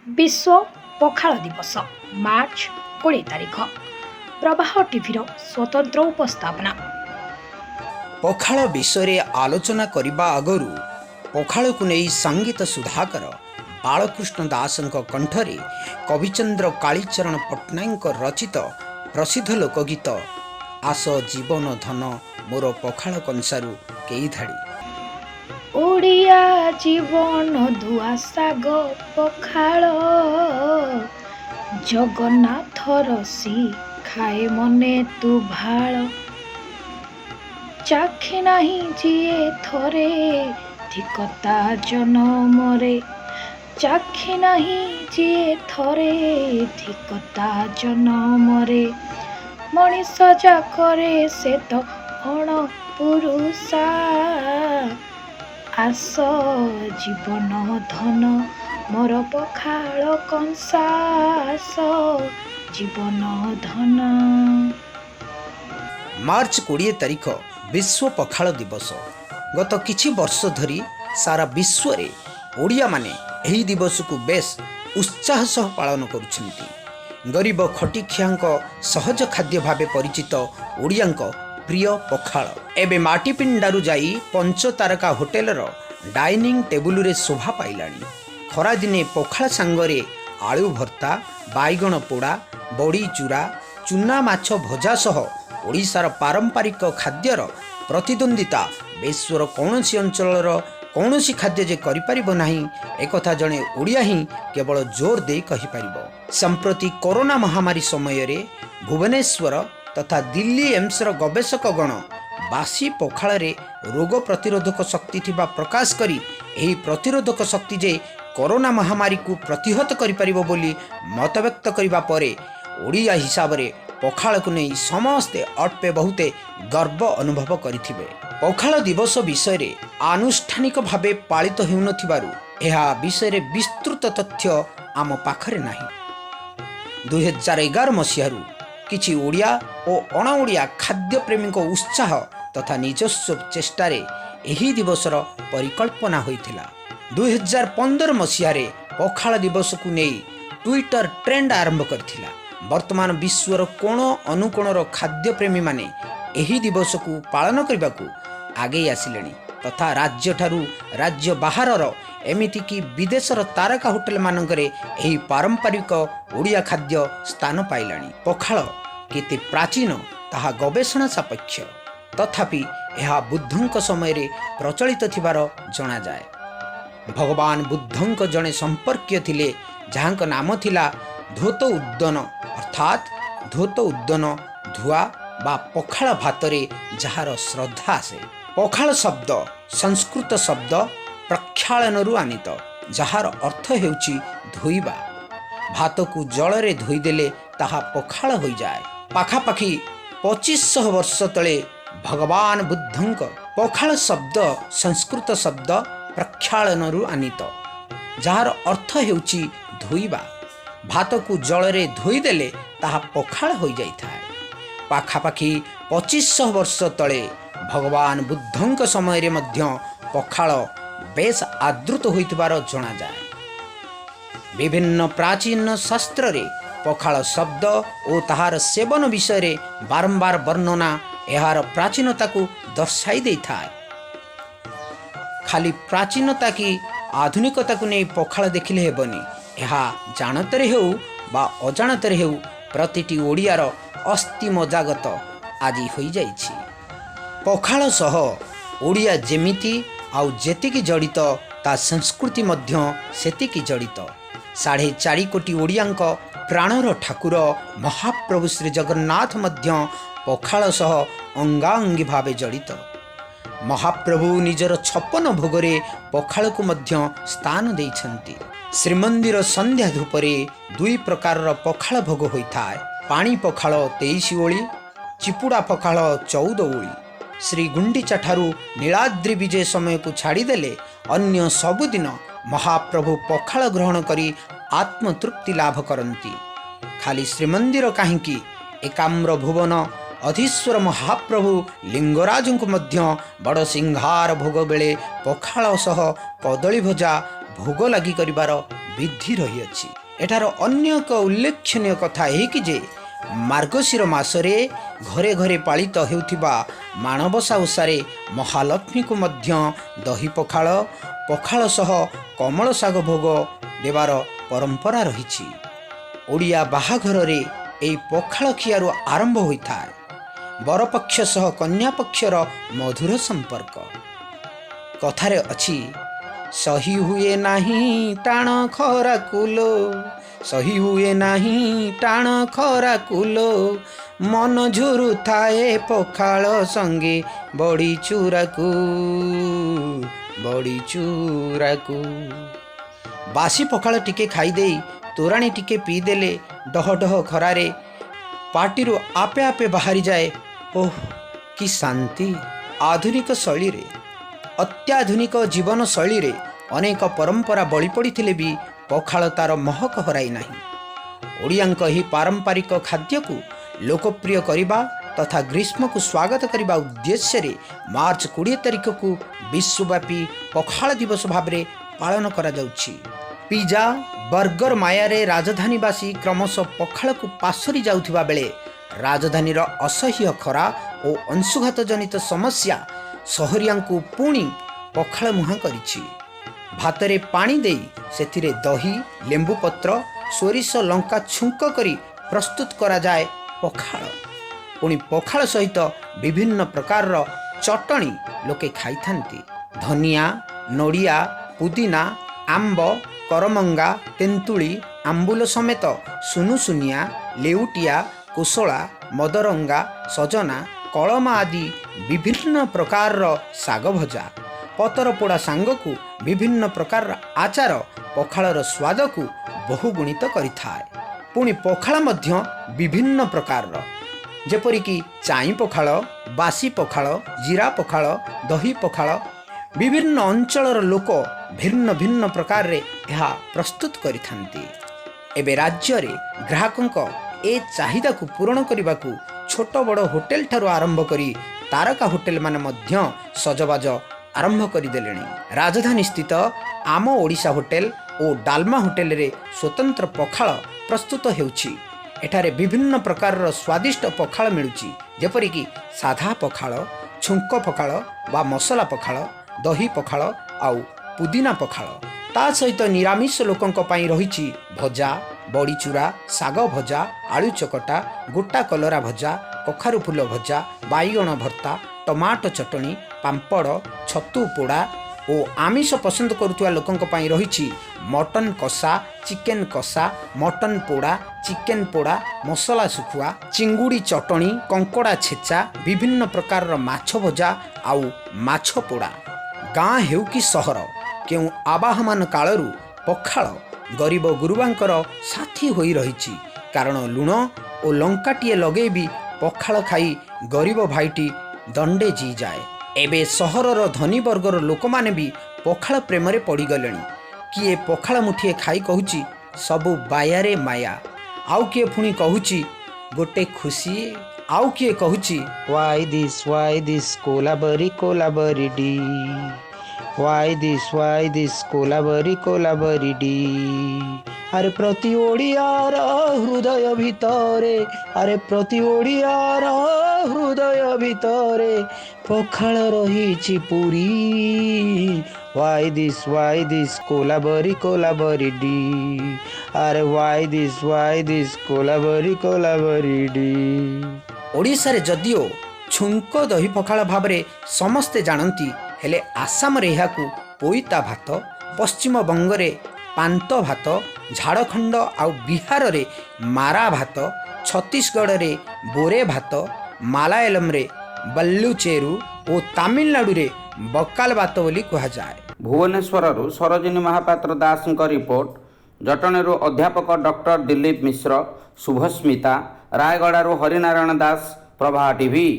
विश्व पखाल दिवस मार्च 20 तारिख प्रवाह टीभीर स्वतंत्र उपस्थापना। पखाल विषय आलोचना करने आगु पखाल को नहीं संगीत सुधाकर बालकृष्ण दासଙ୍କ कंठरे कविचंद्र कालीचरण पट्टनायक रचित प्रसिद्ध लोकगीत आस जीवन धन मोर पखाल कंसारू केई धाड़ी। ओडिया जीवन दुआ साग पखाल जगन्नाथ रसी खाए मने तू भाल चाखी नाही जिए थरे धिकता जनमरे चाखी नाही जिए थरे धिकता जनमरे मनीष जाकरे से तो अण पुरुषा आस जीवन धन मोर पखाल कंसा आस जीवन धन। मार्च 20 तारिख विश्व पखाल दिवस। गत किछि वर्ष धरी सारा विश्व रे ओडिया माने एही दिवस को बेस उत्साह सह पालन करुछन्ति। गरीब खटिखियांक सहज खाद्य भावे परिचित ओडियांक प्रिय पखाल एबे माटीपिंडारू जाई पंच तारका होटेलर डाइनिंग टेबुल रे शोभा पाइलानी। खरा दिने पखाल सांगरे आलू भर्ता बाइगण पोड़ा बड़ी चूरा चुना माछ भजा सह ओडिशार पारंपरिक खाद्यर प्रतिद्वंदिता विश्वर कौनसी अंचलर कौनसी खाद्य जे करिपारिबो नाही एकथा जणे ओडिया ही केवल जोर दे कहि पारिबो। संप्रति कोरोना महामारी समय रे भुवनेश्वर तथा दिल्ली एम्सर गवेषक गण बासी पखाल रे रोग प्रतिरोधक शक्ति थिबा प्रकाश करी एही प्रतिरोधक शक्ति जे कोरोना महामारी को प्रतिहत करिपारिबो बोली मत व्यक्त करिबा परे ओडिया हिसाब रे पखाल को नहीं समस्ते अल्पे बहुते गर्व अनुभव करिथिबे। पखाल दिवस विषय रे आनुष्ठानिक भावे पालित हेउन थिबारु एहा विषय रे विस्तृत तथ्य आम पाखरे नाही। 2011 मसीहारु किछि ओडिया और अण ओडिया खाद्य प्रेमी उत्साह तथा निजस्व चेष्टारे एही दिवसर परिकल्पना होइथिला। 2015 मसीहारे पखाल दिवस को नहीं ट्विटर ट्रेंड आरंभ करथिला। वर्तमान विश्वर कोण अनुकोणर खाद्य प्रेमी माने एही दिवस को पालन करने को आगे आसिलेनी तथा राज्य ठारू राज्य बाहरर एमिति कि विदेशर तारका होटेल मानकरे एही पारंपरिक ओडिया खाद्य स्थान पाइलानी। पखाल केते प्राचीन ताहा गवेषणा सापेक्ष तथापि यह बुद्धंक समय रे प्रचलित थिबार जणा जाए। भगवान बुद्धंक जणे संपर्कीय थिले जहांक नाम थिला धोत उद्दन अर्थात धोत उद्दन धुआ बा पखाल भातरे जहार श्रद्धा आसे। पखाल शब्द संस्कृत शब्द प्रक्षालनरु आनीत जहार अर्थ हेउची धोइबा। भात को जल रे धोई देले ताहा पखाल होई जाए। पाखापाखी 2500 वर्ष तले भगवान बुद्धंक पखाल शब्द संस्कृत शब्द प्रक्षालनरु आनीत जहार अर्थ हेउची धोइबा। भात को जल रे धोई देले ताहा पखाल होई जाइथाय। पाखापाखी 2500 वर्ष तले भगवान बुद्धंक समय रे मध्य पखाल बेस आदृत होइतबार जणा जाए। विभिन्न प्राचीन शास्त्र रे पखाल शब्द और ताहार सेवन विषय रे बारंबार वर्णना एहार प्राचीनता को दर्शाई देइथाय। खाली प्राचीनता की आधुनिकता को नहीं पखाल देखिले हेबनी। एहा जानतरे हेउ बा अजाणतरे हेउ प्रतिटी ओडियार अस्थि मजागत आदि होई जाइछि। पखाल सह ओडिया जेमिति आउ जेतिकी जड़ित ता संस्कृति मध्य सेतिकी जड़ित। 4.5 कोटी ओडियांक प्राणर ठाकुर महाप्रभु श्री जगन्नाथ मध्य पखाल सह अंगाअंगी भावे जड़ित। महाप्रभु निजर 56 भोगरे पखाल को मध्य स्थान देइछन्ति। श्रीमंदिर संध्या धूपरे 2 प्रकार पखाल भोग होइथाय। पानी पखाल 23 ओली चिपुड़ा पखाल 14 ओली। श्री गुंडीचा ठारू नीलाद्रि विजय समय को छाड़ीदेले अन्य सबुदिन महाप्रभु पखाल ग्रहण करी आत्मतृप्ति लाभ करती। खाली श्रीमंदिर कहीं एकाम्र भुवन अधीश्वर महाप्रभु लिंगराज को मध्य बड़ सिंहार भोग बेले पखाल सह कदली भजा ଭୋଗ ଲାଗି କରିବାର ବିଧି ରହିଅଛି। ଏଠାର ଅନ୍ୟ ଏକ ଉଲ୍ଲେଖନୀୟ କଥା ଏହିକି ଯେ ମାର୍ଗଶିର ମାସରେ ଘରେ ଘରେ ପାଳିତ ହେଉଥିବା ମାଣବସା ଓଷାରେ ମହାଲକ୍ଷ୍ମୀଙ୍କୁ ମଧ୍ୟ ଦହି ପଖାଳ, ପଖାଳ ସହ କମଳ ଶାଗ ଭୋଗ ଦେବାର ପରମ୍ପରା ରହିଛି। ଓଡ଼ିଆ ବାହାଘରରେ ଏହି ପଖାଳ ଖିଆରୁ ଆରମ୍ଭ ହୋଇଥାଏ। ବରପକ୍ଷ ସହ କନ୍ୟା ପକ୍ଷର ମଧୁର ସମ୍ପର୍କ। କଥାରେ ଅଛି, ସହି ହୁଏ ନାହିଁ ଟାଣ ଖରା କୁଲୋ, ସହି ହୁଏ ନାହିଁ ଟାଣ ଖରା କୁଲୋ, ମନ ଝୁରୁଥାଏ ପଖାଳ ସଙ୍ଗେ ବଡ଼ି ଚୁରାକୁ, ବଡ଼ି ଚୁରାକୁ। ବାସି ପଖାଳ ଟିକେ ଖାଇଦେଇ ତୋରାଣୀ ଟିକେ ପିଇଦେଲେ ଡହ ଡହ ଖରାରେ ପାଟିରୁ ଆପେ ଆପେ ବାହାରିଯାଏ, ଓଃ କି ଶାନ୍ତି। ଆଧୁନିକ ଶୈଳୀରେ, ଅତ୍ୟାଧୁନିକ ଜୀବନ ଶୈଳୀରେ ଅନେକ ପରମ୍ପରା ବଳି ପଡ଼ିଥିଲେ ବି ପଖାଳ ତାର ମହକ ହରାଇ ନାହିଁ। ଓଡ଼ିଆଙ୍କ ଏହି ପାରମ୍ପରିକ ଖାଦ୍ୟକୁ ଲୋକପ୍ରିୟ କରିବା ତଥା ଗ୍ରୀଷ୍ମକୁ ସ୍ୱାଗତ କରିବା ଉଦ୍ଦେଶ୍ୟରେ ମାର୍ଚ୍ଚ 20 ତାରିଖକୁ ବିଶ୍ୱବ୍ୟାପୀ ପଖାଳ ଦିବସ ଭାବରେ ପାଳନ କରାଯାଉଛି। ପିଜା ବର୍ଗର ମାୟାରେ ରାଜଧାନୀବାସୀ କ୍ରମଶଃ ପଖାଳକୁ ପାସୋରି ଯାଉଥିବା ବେଳେ ରାଜଧାନୀର ଅସହ୍ୟ ଖରା ଓ ଅଂଶୁଘାତ ଜନିତ ସମସ୍ୟା ସହରିଆଙ୍କୁ ପୁଣି ପଖାଳ ମୁହାଁ କରିଛି। ଭାତରେ ପାଣି ଦେଇ ସେଥିରେ ଦହି, ଲେମ୍ବୁପତ୍ର, ସୋରିଷ, ଲଙ୍କା ଛୁଙ୍କ କରି ପ୍ରସ୍ତୁତ କରାଯାଏ ପଖାଳ। ପୁଣି ପଖାଳ ସହିତ ବିଭିନ୍ନ ପ୍ରକାରର ଚଟଣି ଲୋକେ ଖାଇଥାନ୍ତି। ଧନିଆ, ନଡ଼ିଆ, ପୁଦିନା, ଆମ୍ବ, କରମଙ୍ଗା, ତେନ୍ତୁଳି, ଆମ୍ବୁଲ ସମେତ ସୁନୁସୁନିଆ, ଲେଉଟିଆ, କୋଶଳା, ମଦରଙ୍ଗା, ସଜନା, କଳମ ଆଦି ବିଭିନ୍ନ ପ୍ରକାରର ଶାଗ ଭଜା, ପତର ପୋଡ଼ା ସାଙ୍ଗକୁ ବିଭିନ୍ନ ପ୍ରକାରର ଆଚାର ପଖାଳର ସ୍ୱାଦକୁ ବହୁଗୁଣିତ କରିଥାଏ। ପୁଣି ପଖାଳ ମଧ୍ୟ ବିଭିନ୍ନ ପ୍ରକାରର, ଯେପରିକି ଚାଇଁ ପଖାଳ, ବାସି ପଖାଳ, ଜିରା ପଖାଳ, ଦହି ପଖାଳ। ବିଭିନ୍ନ ଅଞ୍ଚଳର ଲୋକ ଭିନ୍ନ ଭିନ୍ନ ପ୍ରକାରରେ ଏହା ପ୍ରସ୍ତୁତ କରିଥାନ୍ତି। ଏବେ ରାଜ୍ୟରେ ଗ୍ରାହକଙ୍କ ଏ ଚାହିଦାକୁ ପୂରଣ କରିବାକୁ ଛୋଟ ବଡ଼ ହୋଟେଲ ଠାରୁ ଆରମ୍ଭ କରି ତାରକା ହୋଟେଲମାନେ ମଧ୍ୟ ସଜବାଜ ଆରମ୍ଭ କରିଦେଲେଣି। ରାଜଧାନୀ ସ୍ଥିତ ଆମ ଓଡ଼ିଶା ହୋଟେଲ ଓ ଡାଲମା ହୋଟେଲରେ ସ୍ୱତନ୍ତ୍ର ପଖାଳ ପ୍ରସ୍ତୁତ ହେଉଛି। ଏଠାରେ ବିଭିନ୍ନ ପ୍ରକାରର ସ୍ୱାଦିଷ୍ଟ ପଖାଳ ମିଳୁଛି, ଯେପରିକି ସାଧା ପଖାଳ, ଛୁଙ୍କ ପଖାଳ ବା ମସଲା ପଖାଳ, ଦହି ପଖାଳ ଆଉ ପୁଦିନା ପଖାଳ। ତା ସହିତ ନିରାମିଷ ଲୋକଙ୍କ ପାଇଁ ରହିଛି ଭଜା, ବଡ଼ିଚୁରା, ଶାଗ ଭଜା, ଆଳୁ ଚକଟା, ଗୋଟା କଲରା ଭଜା, କଖାରୁ ଫୁଲ ଭଜା, ବାଇଗଣ ଭର୍ତ୍ତା, ଟମାଟୋ ଚଟଣି, ପାମ୍ପଡ଼, ଛତୁ ପୋଡ଼ା ଓ ଆମିଷ ପସନ୍ଦ କରୁଥିବା ଲୋକଙ୍କ ପାଇଁ ରହିଛି ମଟନ କଷା, ଚିକେନ କଷା, ମଟନ ପୋଡ଼ା, ଚିକେନ ପୋଡ଼ା, ମସଲା ଶୁଖୁଆ, ଚିଙ୍ଗୁଡ଼ି ଚଟଣି, କଙ୍କଡ଼ା ଛେଚା, ବିଭିନ୍ନ ପ୍ରକାରର ମାଛ ଭଜା ଆଉ ମାଛ ପୋଡ଼ା। ଗାଁ ହେଉ କି ସହର, କେଉଁ ଆବାହମାନ କାଳରୁ ପଖାଳ ଗରିବ ଗୁରୁବାଙ୍କର ସାଥୀ ହୋଇ ରହିଛି। କାରଣ ଲୁଣ ଓ ଲଙ୍କାଟିଏ ଲଗେଇ ବି ପଖାଳ ଖାଇ ଗରିବ ଭାଇଟି ଦଣ୍ଡେ ଜିଇଯାଏ। ଏବେ ସହରର ଧନୀ ବର୍ଗର ଲୋକମାନେ ବି ପଖାଳ ପ୍ରେମରେ ପଡ଼ିଗଲେଣି। କିଏ ପଖାଳ ମୁଠିଏ ଖାଇ କହୁଛି ସବୁ ବାୟାରେ ମାୟା, ଆଉ କିଏ ପୁଣି କହୁଛି ଗୋଟେ ଖୁସି, ଆଉ କିଏ କହୁଛି why this Kolaveri di, why this Kolaveri di. ଆରେ ପ୍ରତି ଓଡ଼ିଆର ହୃଦୟ ଭିତରେ, ଆରେ ପ୍ରତି ଓଡ଼ିଆର ହୃଦୟ ଭିତରେ ପଖାଳ ରହିଛି ପୁରୀ। why this କୋଲାବରୀ ଡି, ଆରେ why this କୋଲାବରୀ ଡି। ଓଡ଼ିଶାରେ ଯଦିଓ ଛୁଙ୍କ ଦହି ପଖାଳ ଭାବରେ ସମସ୍ତେ ଜାଣନ୍ତି, ହେଲେ ଆସାମରେ ଏହାକୁ ପୋଇତା ଭାତ, ପଶ୍ଚିମବଙ୍ଗରେ ପାନ୍ତ ଭାତ, ଝାଡ଼ଖଣ୍ଡ ଆଉ ବିହାରରେ ମାରା ଭାତ, ଛତିଶଗଡ଼ରେ ବୋରେ ଭାତ, ମାଲାୟାଲମରେ ବଲ୍ଲୁଚେରୁ ଓ ତାମିଲନାଡୁରେ ବକାଲ ଭାତ ବୋଲି କୁହାଯାଏ। ଭୁବନେଶ୍ୱରରୁ ସରୋଜିନୀ ମହାପାତ୍ର ଦାସଙ୍କ ରିପୋର୍ଟ। ଜଟଣୀରୁ ଅଧ୍ୟାପକ ଡକ୍ଟର ଦିଲ୍ଲୀପ ମିଶ୍ର, ଶୁଭସ୍ମିତା, ରାୟଗଡ଼ାରୁ ହରିନାରାୟଣ ଦାସ, ପ୍ରଭା ଟିଭି।